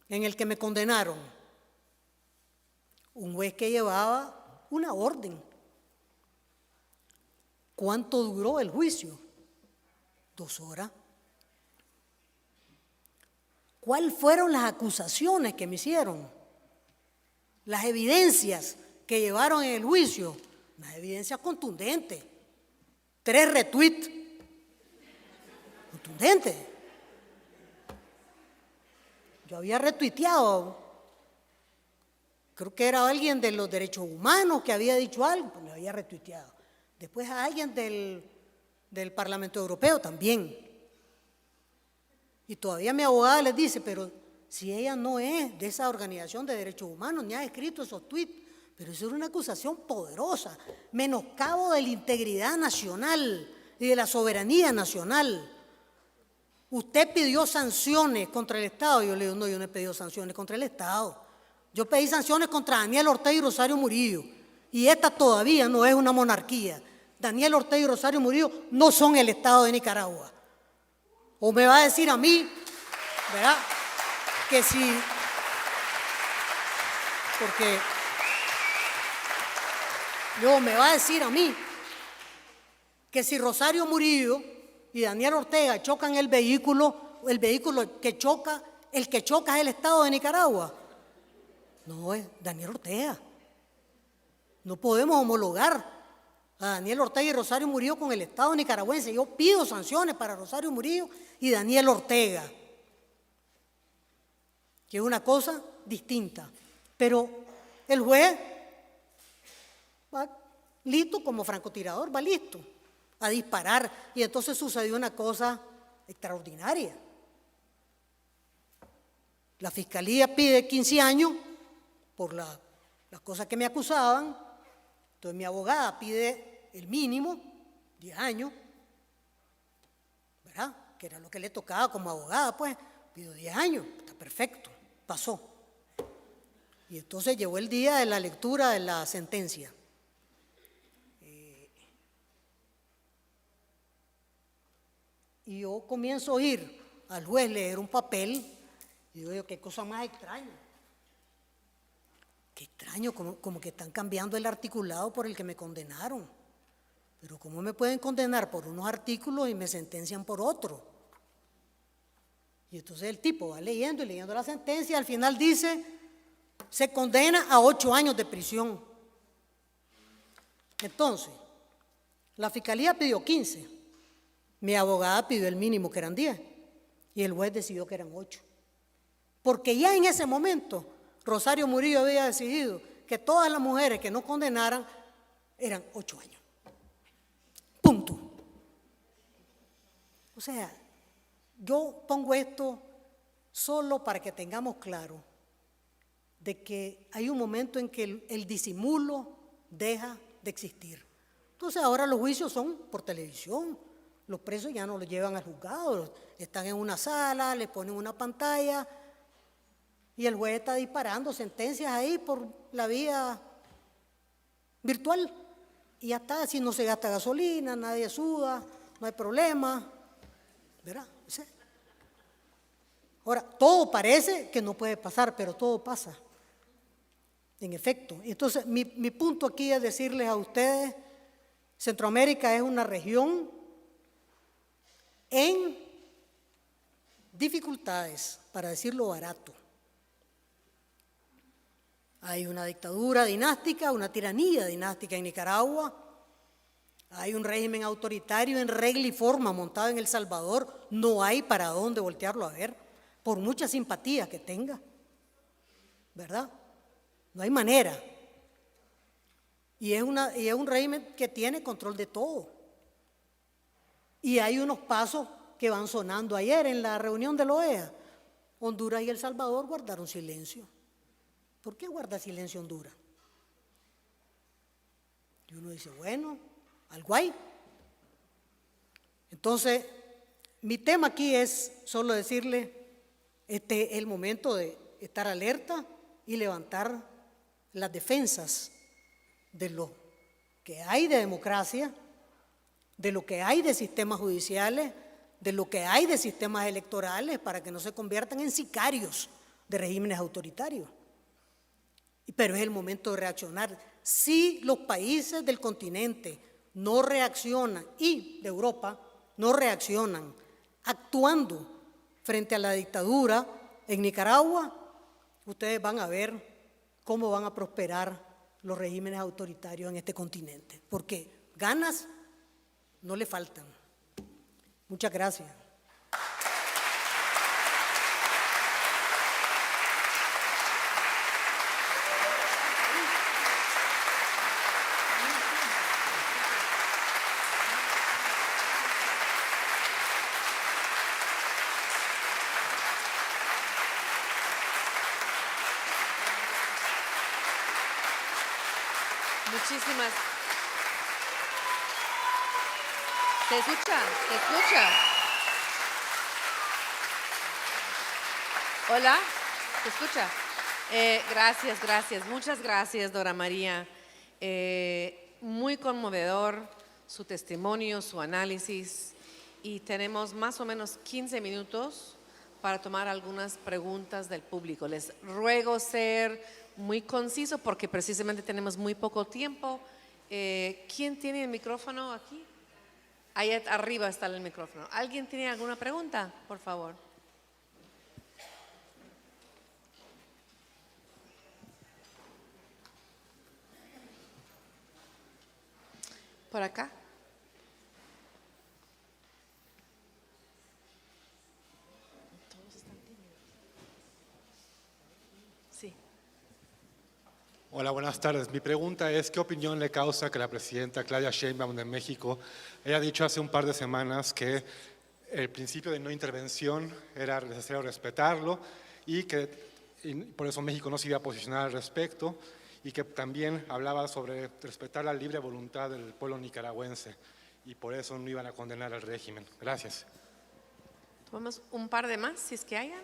en el que me condenaron? Un juez que llevaba una orden. ¿Cuánto duró el juicio? 2 horas. ¿Cuáles fueron las acusaciones que me hicieron? Las evidencias que llevaron en el juicio, unas evidencias contundentes. 3 retweets. Contundentes. Yo había retuiteado, creo que era alguien de los derechos humanos que había dicho algo, pues lo había retuiteado. Después a alguien del Parlamento Europeo también. Y todavía mi abogada les dice: pero si ella no es de esa organización de derechos humanos, ni ha escrito esos tweets, pero eso era una acusación poderosa, menoscabo de la integridad nacional y de la soberanía nacional. Usted pidió sanciones contra el Estado. Yo le digo: no, yo no he pedido sanciones contra el Estado. Yo pedí sanciones contra Daniel Ortega y Rosario Murillo. Y esta todavía no es una monarquía. Daniel Ortega y Rosario Murillo no son el Estado de Nicaragua. O me va a decir a mí, ¿verdad?, que si, porque luego me va a decir a mí que si Rosario Murillo y Daniel Ortega chocan el vehículo que choca, el que choca es el Estado de Nicaragua. No, es Daniel Ortega. No podemos homologar a Daniel Ortega y Rosario Murillo con el Estado nicaragüense. Yo pido sanciones para Rosario Murillo y Daniel Ortega, que es una cosa distinta. Pero el juez va listo como francotirador, va listo a disparar. Y entonces sucedió una cosa extraordinaria. La fiscalía pide 15 años por las cosas que me acusaban. Entonces mi abogada pide el mínimo, 10 años, ¿verdad? Que era lo que le tocaba como abogada, pues, pidió 10 años, está perfecto, pasó. Y entonces llegó el día de la lectura de la sentencia. Y yo comienzo a oír al juez leer un papel y digo yo, qué cosa más extraña. Qué extraño, como que están cambiando el articulado por el que me condenaron. Pero ¿cómo me pueden condenar por unos artículos y me sentencian por otro? Y entonces el tipo va leyendo y leyendo la sentencia y al final dice, se condena a 8 años de prisión. Entonces, la fiscalía pidió 15, mi abogada pidió el mínimo, que eran 10, y el juez decidió que eran 8. Porque ya en ese momento Rosario Murillo había decidido que todas las mujeres que no condenaran eran 8 años. Punto. O sea, yo pongo esto solo para que tengamos claro de que hay un momento en que el disimulo deja de existir. Entonces ahora los juicios son por televisión, los presos ya no los llevan al juzgado, están en una sala, les ponen una pantalla y el juez está disparando sentencias ahí por la vía virtual y ya está, si no se gasta gasolina, nadie suda, no hay problema, ¿verdad? ¿Sí? Ahora, todo parece que no puede pasar, pero todo pasa, en efecto. Entonces, mi punto aquí es decirles a ustedes, Centroamérica es una región en dificultades, para decirlo barato. Hay una dictadura dinástica, una tiranía dinástica en Nicaragua, hay un régimen autoritario en regla y forma montado en El Salvador, no hay para dónde voltearlo a ver, por mucha simpatía que tenga, ¿verdad? No hay manera. Y es un régimen que tiene control de todo. Y hay unos pasos que van sonando. Ayer en la reunión de la OEA, Honduras y El Salvador guardaron silencio. ¿Por qué guarda silencio Honduras? Y uno dice, bueno, algo hay. Entonces, mi tema aquí es solo decirle, este es el momento de estar alerta y levantar las defensas de lo que hay de democracia, de lo que hay de sistemas judiciales, de lo que hay de sistemas electorales, para que no se conviertan en sicarios de regímenes autoritarios. Pero es el momento de reaccionar. Si los países del continente no reaccionan, y de Europa no reaccionan, actuando frente a la dictadura en Nicaragua, ustedes van a ver cómo van a prosperar los regímenes autoritarios en este continente, porque ganas no le faltan. Muchas gracias. Muchísimas. ¿Se escucha? ¿Se escucha? Hola, ¿se escucha? Gracias. Muchas gracias, Dora María. Muy conmovedor su testimonio, su análisis. Y tenemos más o menos 15 minutos para tomar algunas preguntas del público. Les ruego ser muy conciso porque precisamente tenemos muy poco tiempo. ¿Quién tiene el micrófono aquí? Ahí arriba está el micrófono. ¿Alguien tiene alguna pregunta? Por favor. Por acá. Sí. Hola, buenas tardes. Mi pregunta es, ¿qué opinión le causa que la presidenta Claudia Sheinbaum de México haya dicho hace un par de semanas que el principio de no intervención era necesario respetarlo y por eso México no se iba a posicionar al respecto, y que también hablaba sobre respetar la libre voluntad del pueblo nicaragüense y por eso no iban a condenar al régimen? Gracias. Tomamos un par de más, si es que hayan.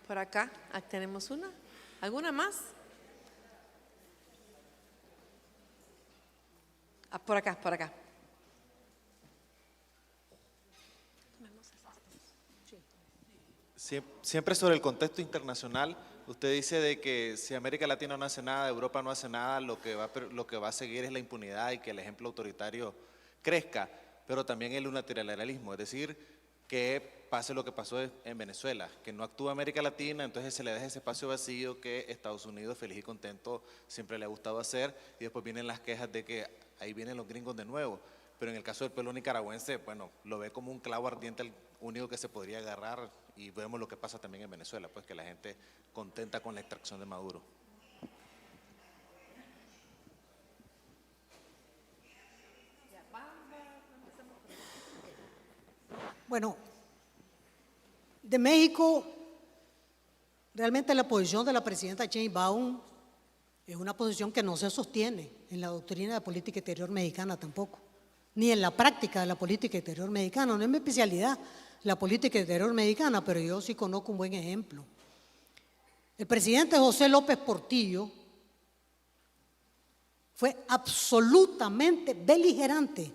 Por acá, tenemos una. ¿Alguna más? Por acá, por acá. Siempre sobre el contexto internacional, usted dice de que si América Latina no hace nada, Europa no hace nada, lo que va a seguir es la impunidad y que el ejemplo autoritario crezca, pero también el unilateralismo, es decir, que pase lo que pasó en Venezuela, que no actúa América Latina, entonces se le deja ese espacio vacío que Estados Unidos, feliz y contento, siempre le ha gustado hacer, y después vienen las quejas de que ahí vienen los gringos de nuevo. Pero en el caso del pueblo nicaragüense, bueno, lo ve como un clavo ardiente, el único que se podría agarrar, y vemos lo que pasa también en Venezuela, pues que la gente contenta con la extracción de Maduro. Bueno, de México, realmente la posición de la presidenta Sheinbaum es una posición que no se sostiene en la doctrina de política exterior mexicana tampoco, ni en la práctica de la política exterior mexicana. No es mi especialidad la política exterior mexicana, pero yo sí conozco un buen ejemplo. El presidente José López Portillo fue absolutamente beligerante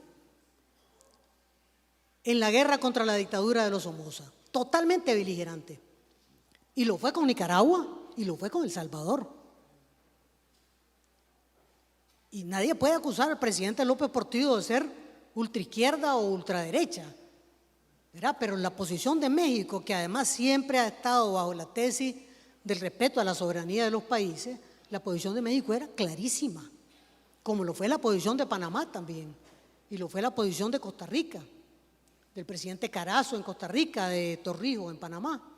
en la guerra contra la dictadura de los Somoza, totalmente beligerante. Y lo fue con Nicaragua y lo fue con El Salvador. Y nadie puede acusar al presidente López Portillo de ser ultraizquierda o ultraderecha, ¿verdad? Pero la posición de México, que además siempre ha estado bajo la tesis del respeto a la soberanía de los países, la posición de México era clarísima, como lo fue la posición de Panamá también, y lo fue la posición de Costa Rica, del presidente Carazo en Costa Rica, de Torrijos en Panamá.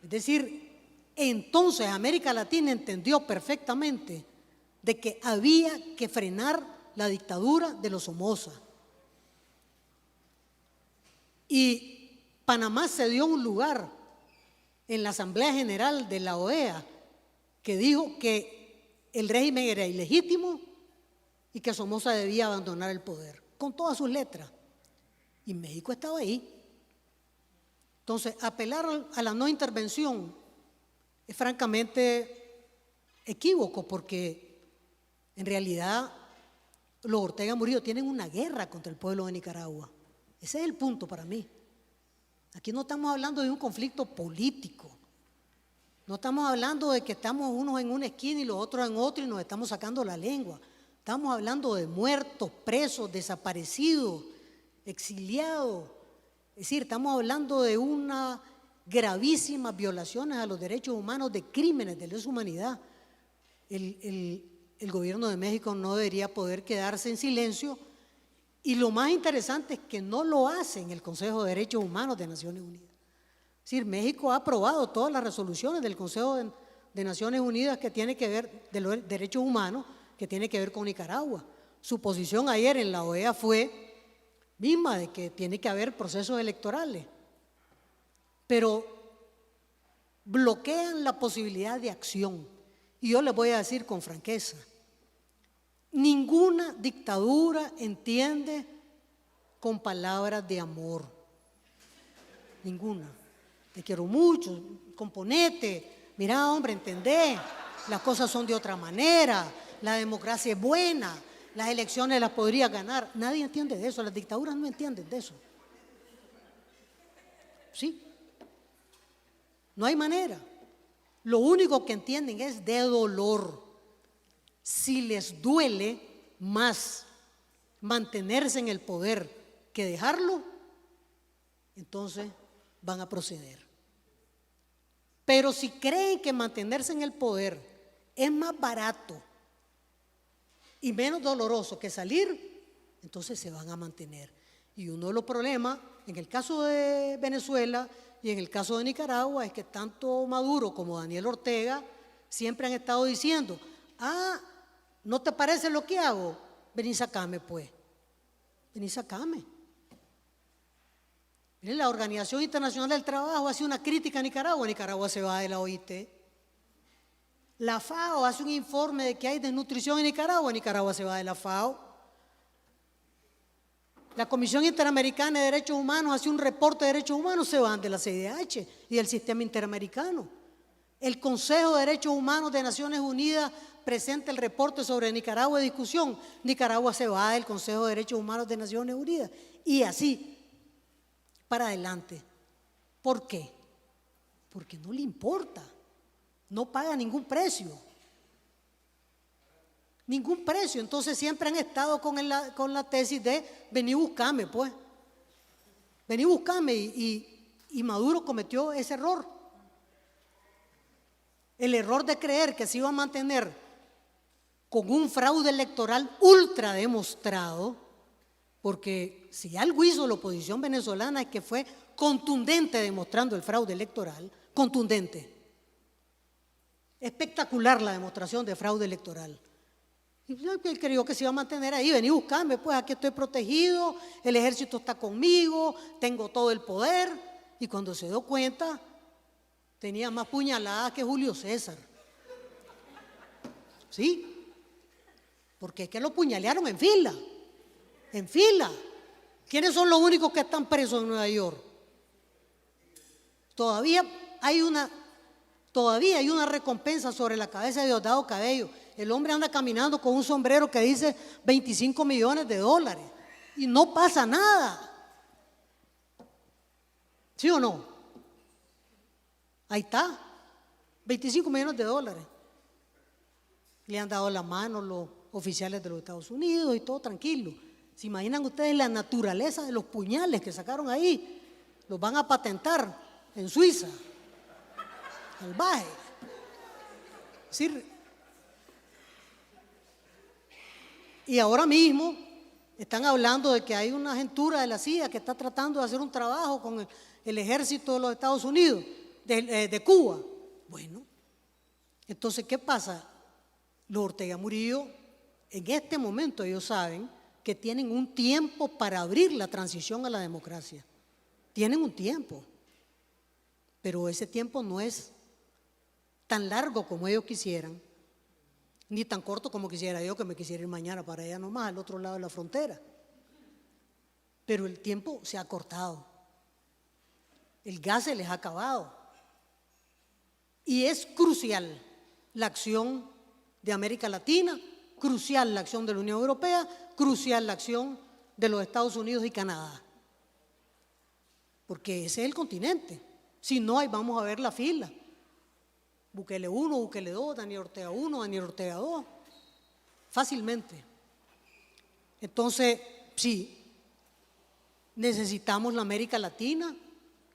Es decir, entonces América Latina entendió perfectamente de que había que frenar la dictadura de los Somoza. Y Panamá se dio un lugar en la Asamblea General de la OEA que dijo que el régimen era ilegítimo y que Somoza debía abandonar el poder, con todas sus letras. Y México estaba ahí. Entonces, apelar a la no intervención es francamente equívoco, porque en realidad los Ortega Murillo tienen una guerra contra el pueblo de Nicaragua. Ese es el punto para mí. Aquí no estamos hablando de un conflicto político. No estamos hablando de que estamos unos en una esquina y los otros en otra y nos estamos sacando la lengua. Estamos hablando de muertos, presos, desaparecidos, exiliados. Es decir, estamos hablando de unas gravísimas violaciones a los derechos humanos, de crímenes de lesa humanidad. El gobierno de México no debería poder quedarse en silencio, y lo más interesante es que no lo hace en el Consejo de Derechos Humanos de Naciones Unidas. Es decir, México ha aprobado todas las resoluciones del Consejo de Naciones Unidas que tiene que ver de los derechos humanos, que tiene que ver con Nicaragua. Su posición ayer en la OEA fue misma de que tiene que haber procesos electorales, pero bloquean la posibilidad de acción. Y yo les voy a decir con franqueza, ninguna dictadura entiende con palabras de amor, ninguna. Te quiero mucho, componete, mira hombre, entendé, las cosas son de otra manera, la democracia es buena, las elecciones las podría ganar. Nadie entiende de eso, las dictaduras no entienden de eso. ¿Sí? No hay manera. Lo único que entienden es de dolor. Si les duele, más mantenerse en el poder que dejarlo, entonces van a proceder. Pero si creen que mantenerse en el poder es más barato y menos doloroso que salir, entonces se van a mantener. Y uno de los problemas, en el caso de Venezuela y en el caso de Nicaragua, es que tanto Maduro como Daniel Ortega siempre han estado diciendo: ¿no te parece lo que hago? Vení, sacame pues, vení, sacame. Miren, la Organización Internacional del Trabajo hace una crítica a Nicaragua, Nicaragua se va de la OIT. La FAO hace un informe de que hay desnutrición en Nicaragua, Nicaragua se va de la FAO. La Comisión Interamericana de Derechos Humanos hace un reporte de derechos humanos, se van de la CIDH y del sistema interamericano. El Consejo de Derechos Humanos de Naciones Unidas presenta el reporte sobre Nicaragua de discusión, Nicaragua se va del Consejo de Derechos Humanos de Naciones Unidas, y así para adelante. ¿Por qué? Porque no le importa, no paga ningún precio. Ningún precio. Entonces siempre han estado con la tesis de vení, buscame pues. Vení, buscame. Y Maduro cometió ese error. El error de creer que se iba a mantener con un fraude electoral ultra demostrado, porque si algo hizo la oposición venezolana es que fue contundente demostrando el fraude electoral, contundente. Espectacular la demostración de fraude electoral. Y él creyó que se iba a mantener ahí, vení, buscame, pues aquí estoy protegido, el ejército está conmigo, tengo todo el poder. Y cuando se dio cuenta, tenía más puñaladas que Julio César. ¿Sí? Porque es que lo puñalearon en fila. En fila. ¿Quiénes son los únicos que están presos en Nueva York? Todavía hay una recompensa sobre la cabeza de Diosdado Cabello. El hombre anda caminando con un sombrero que dice 25 millones de dólares y no pasa nada. ¿Sí o no? Ahí está, 25 millones de dólares. Le han dado la mano los oficiales de los Estados Unidos y todo tranquilo. ¿Se imaginan ustedes la naturaleza de los puñales que sacaron ahí? Los van a patentar en Suiza, salvaje. Sí. Y ahora mismo están hablando de que hay una agentura de la CIA que está tratando de hacer un trabajo con el ejército de los Estados Unidos, de Cuba. Bueno, entonces, ¿qué pasa? Los Ortega Murillo, en este momento ellos saben que tienen un tiempo para abrir la transición a la democracia. Tienen un tiempo, pero ese tiempo no es tan largo como ellos quisieran, ni tan corto como quisiera yo, que me quisiera ir mañana para allá nomás, al otro lado de la frontera. Pero el tiempo se ha cortado, el gas se les ha acabado y es crucial la acción de América Latina, crucial la acción de la Unión Europea, crucial la acción de los Estados Unidos y Canadá, porque ese es el continente. Si no, ahí vamos a ver la fila. Bukele 1, Bukele 2, Daniel Ortega 1, Daniel Ortega 2, fácilmente. Entonces, sí, necesitamos la América Latina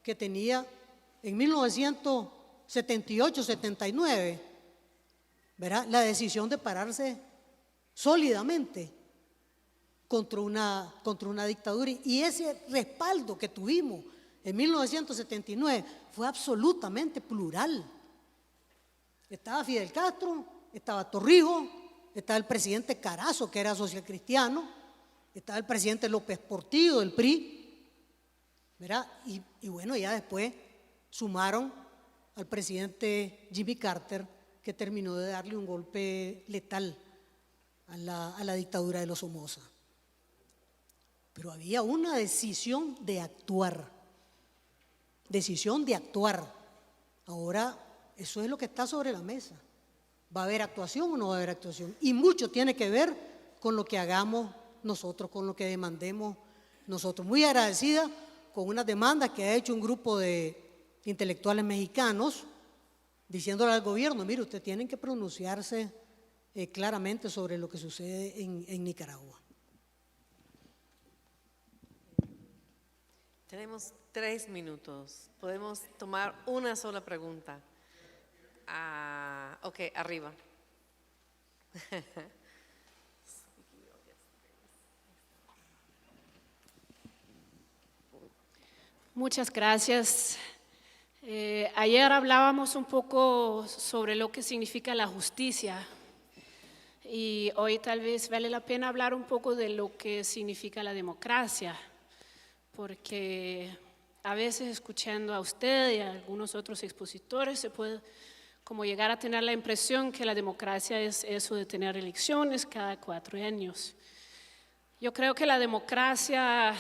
que tenía en 1978-79, ¿verdad?, la decisión de pararse sólidamente contra una dictadura. Y ese respaldo que tuvimos en 1979 fue absolutamente plural. Estaba Fidel Castro, estaba Torrijos, estaba el presidente Carazo, que era social cristiano, estaba el presidente López Portillo del PRI, ¿verdad? Y bueno, ya después sumaron al presidente Jimmy Carter, que terminó de darle un golpe letal a la dictadura de los Somoza. Pero había una decisión de actuar. Ahora, eso es lo que está sobre la mesa. ¿Va a haber actuación o no va a haber actuación? Y mucho tiene que ver con lo que hagamos nosotros, con lo que demandemos nosotros. Muy agradecida con unas demandas que ha hecho un grupo de intelectuales mexicanos, diciéndole al gobierno: mire, ustedes tienen que pronunciarse claramente sobre lo que sucede en Nicaragua. Tenemos 3 minutos. Podemos tomar una sola pregunta. Ok, arriba. Muchas gracias. Ayer hablábamos un poco sobre lo que significa la justicia y hoy tal vez vale la pena hablar un poco de lo que significa la democracia, porque a veces escuchando a usted y a algunos otros expositores se puede como llegar a tener la impresión que la democracia es eso de tener elecciones cada 4 años. Yo creo que la democracia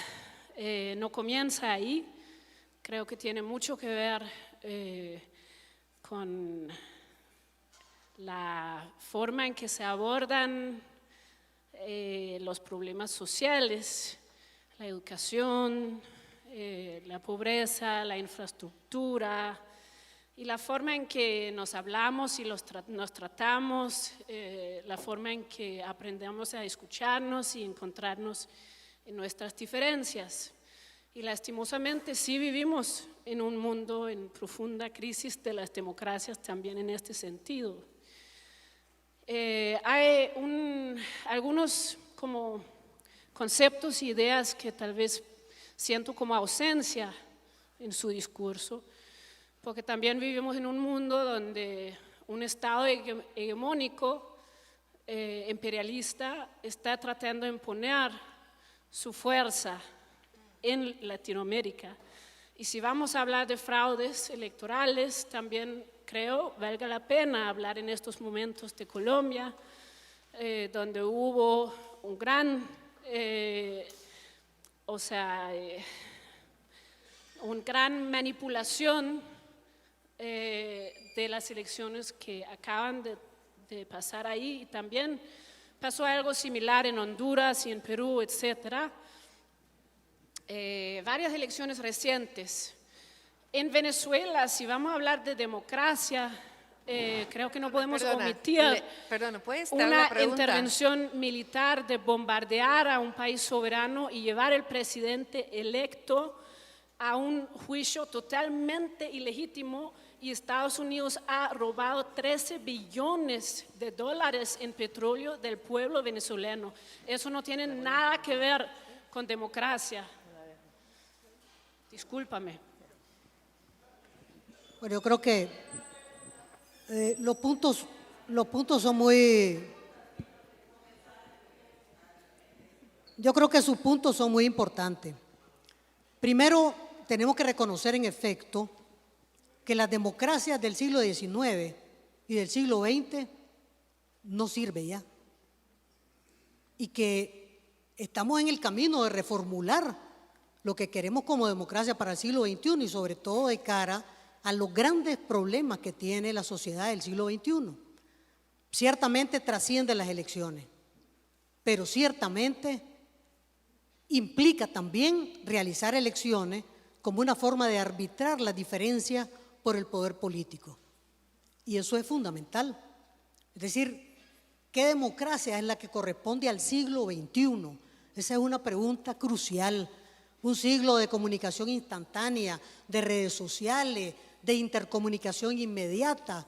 no comienza ahí. Creo que tiene mucho que ver con la forma en que se abordan los problemas sociales, la educación, la pobreza, la infraestructura y la forma en que nos hablamos y nos tratamos, la forma en que aprendemos a escucharnos y encontrarnos en nuestras diferencias. Y lastimosamente sí vivimos en un mundo en profunda crisis de las democracias también en este sentido. Hay algunos como conceptos e ideas que tal vez siento como ausencia en su discurso, porque también vivimos en un mundo donde un Estado hegemónico, imperialista, está tratando de imponer su fuerza en Latinoamérica. Y si vamos a hablar de fraudes electorales, también creo valga la pena hablar en estos momentos de Colombia, donde hubo un gran, una gran manipulación de las elecciones que acaban de pasar ahí. Y también pasó algo similar en Honduras y en Perú, etcétera. Varias elecciones recientes. En Venezuela, si vamos a hablar de democracia, creo que no podemos omitir ¿puedes dar la una pregunta? intervención militar de bombardear a un país soberano y llevar al presidente electo a un juicio totalmente ilegítimo, y Estados Unidos ha robado 13 billones de dólares en petróleo del pueblo venezolano. Eso no tiene nada que ver con democracia. Discúlpame. Bueno, yo creo que los puntos son muy... Yo creo que sus puntos son muy importantes. Primero, tenemos que reconocer en efecto que las democracias del siglo XIX y del siglo XX no sirven ya. Y que estamos en el camino de reformular lo que queremos como democracia para el siglo XXI y sobre todo de cara a los grandes problemas que tiene la sociedad del siglo XXI. Ciertamente trasciende las elecciones, pero ciertamente implica también realizar elecciones como una forma de arbitrar la diferencia por el poder político. Y eso es fundamental. Es decir, ¿qué democracia es la que corresponde al siglo XXI? Esa es una pregunta crucial. Un siglo de comunicación instantánea, de redes sociales, de intercomunicación inmediata,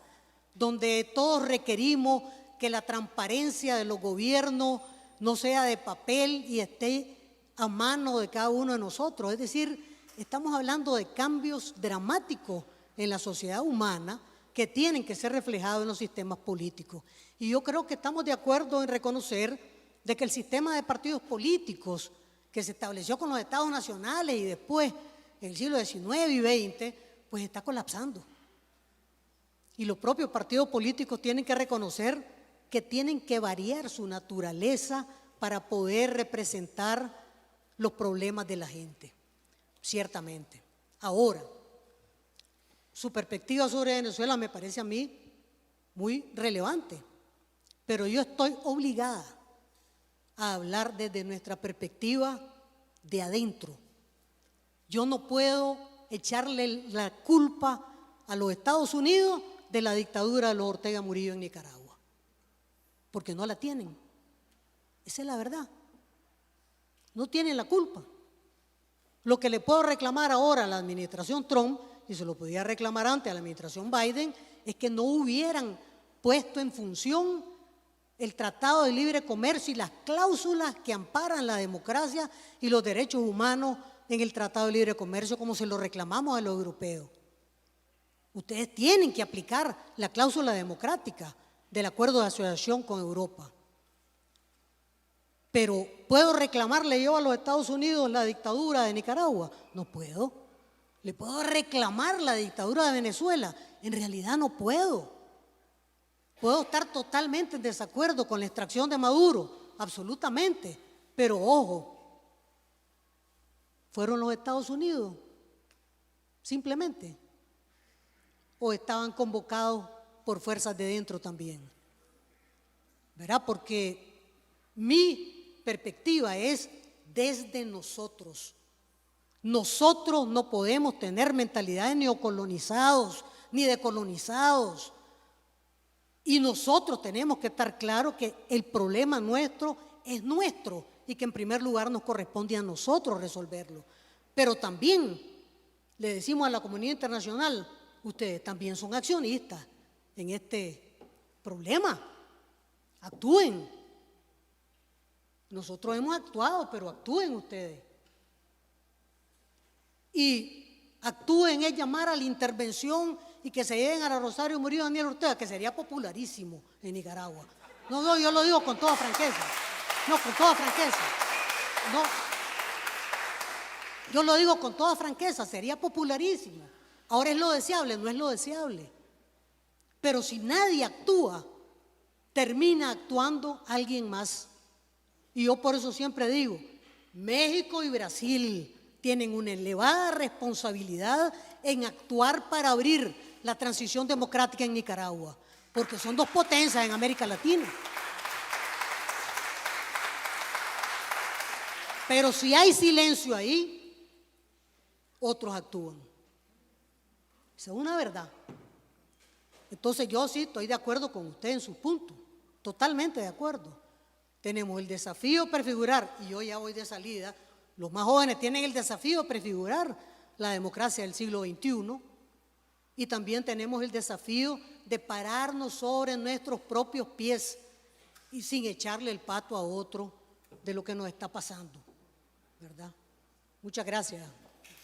donde todos requerimos que la transparencia de los gobiernos no sea de papel y esté a mano de cada uno de nosotros. Es decir, estamos hablando de cambios dramáticos en la sociedad humana que tienen que ser reflejados en los sistemas políticos. Y yo creo que estamos de acuerdo en reconocer de que el sistema de partidos políticos que se estableció con los estados nacionales y después en el siglo XIX y XX, pues está colapsando. Y los propios partidos políticos tienen que reconocer que tienen que variar su naturaleza para poder representar los problemas de la gente, ciertamente. Ahora, su perspectiva sobre Venezuela me parece a mí muy relevante, pero yo estoy obligada a hablar desde nuestra perspectiva de adentro. Yo no puedo echarle la culpa a los Estados Unidos de la dictadura de los Ortega Murillo en Nicaragua. porque no la tienen. Esa es la verdad. No tienen la culpa. Lo que le puedo reclamar ahora a la administración Trump, y se lo podía reclamar antes a la administración Biden, es que no hubieran puesto en función el Tratado de Libre Comercio y las cláusulas que amparan la democracia y los derechos humanos en el Tratado de Libre Comercio, como se lo reclamamos a los europeos. Ustedes tienen que aplicar la cláusula democrática del acuerdo de asociación con Europa. Pero, ¿puedo reclamarle yo a los Estados Unidos la dictadura de Nicaragua? No puedo. ¿Le puedo reclamar la dictadura de Venezuela? En realidad no puedo. Puedo estar totalmente en desacuerdo con la extracción de Maduro, absolutamente. Pero ojo, ¿fueron los Estados Unidos? Simplemente. ¿O estaban convocados por fuerzas de dentro también? ¿Verdad? Porque mi perspectiva es desde nosotros. Nosotros no podemos tener mentalidades neocolonizados ni decolonizados. Y nosotros tenemos que estar claros que el problema nuestro es nuestro y que en primer lugar nos corresponde a nosotros resolverlo. Pero también le decimos a la comunidad internacional, ustedes también son accionistas en este problema. Actúen. Nosotros hemos actuado, pero actúen ustedes. Y actúen es llamar a la intervención y que se lleven a la Rosario Murillo Daniel Ortega, que sería popularísimo en Nicaragua. No, yo lo digo con toda franqueza. No, con toda franqueza. No. Yo lo digo con toda franqueza, sería popularísimo. Ahora es lo deseable, no es lo deseable. Pero si nadie actúa, termina actuando alguien más. Y yo por eso siempre digo, México y Brasil tienen una elevada responsabilidad en actuar para abrir la transición democrática en Nicaragua, porque son dos potencias en América Latina. Pero si hay silencio ahí, otros actúan. Esa es una verdad. Entonces yo sí estoy de acuerdo con usted en su punto, totalmente de acuerdo. Tenemos el desafío de prefigurar, y yo ya voy de salida, los más jóvenes tienen el desafío de prefigurar la democracia del siglo XXI, y también tenemos el desafío de pararnos sobre nuestros propios pies y sin echarle el pato a otro de lo que nos está pasando, ¿verdad? Muchas gracias.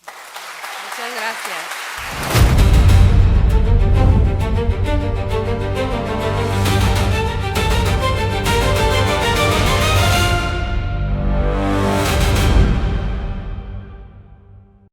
Muchas gracias.